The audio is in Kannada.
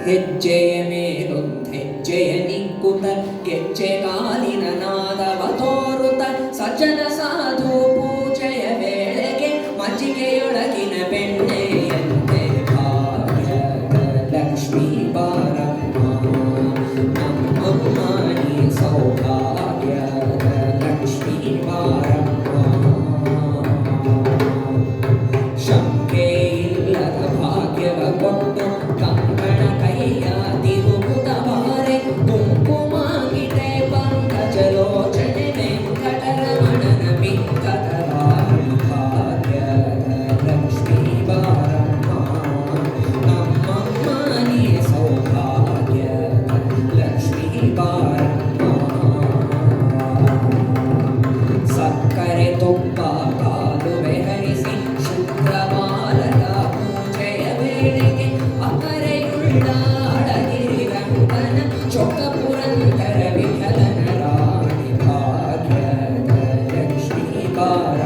ಹೆಜ್ಜೆಯ ಮೇಲೊಂದೆಜ್ಜೆಯ ನಿಕ್ಕುತ ಗೆಜ್ಜೆಗಾಲಿನ ನಾದವ ತೋರುತ ಸಜ್ಜನ ಸಾಧು ಪೂಜೆಯ ವೇಳೆಗೆ ಮಜ್ಜಿಗೆಯೊಳಗಿನ ಬೆಣ್ಣೆಯಂತೆ ಭಾಗ್ಯದ ಲಕ್ಷ್ಮೀ ಬಾರಮ್ಮ ನಮ್ಮಮ್ಮ ನೀ ಸೌಭಾಗ್ಯದ ಲಕ್ಷ್ಮೀ ಬಾರಮ್ಮ ಶಂಕೆ ಇಲ್ಲದ ಭಾಗ್ಯವ ಕೊಟ್ಟು ಕಂಕಣ ಕೈಯ ತಿರುಗುತ್ತ ಬಾರೆ ಕುಂಕುಮಾಗಿತೆ ಪಂಕಜಲೋಚನೆ ವೆಂಕಟರಮಣನ ಪಿಂಕದ ರಾಣಿ ಭಾಗ್ಯದ ಲಕ್ಷ್ಮೀ ಬಾರಮ್ಮ ನಮ್ಮಮ್ಮ ನೀ ಸೌಭಾಗ್ಯದ ಲಕ್ಷ್ಮೀ ಬಾರಮ್ಮ ಸಕ್ಕರೆ ತುಪ್ಪ ಕಾಲುವೆ ಹರಿಸಿ ಶುಕ್ರವಾರದ ಪೂಜೆಯ ವೇಳೆಗೆ ಅಕರೆಯುಳ್ಳ ಅಳಗಿರಿ ರಂಗನ ಚೊಕ್ಕ ಪುರಂದರ ವಿಠಲನ ರಾಣಿ ಭಾಗ್ಯದ ಲಕ್ಷ್ಮೀ ಬಾರಮ್ಮ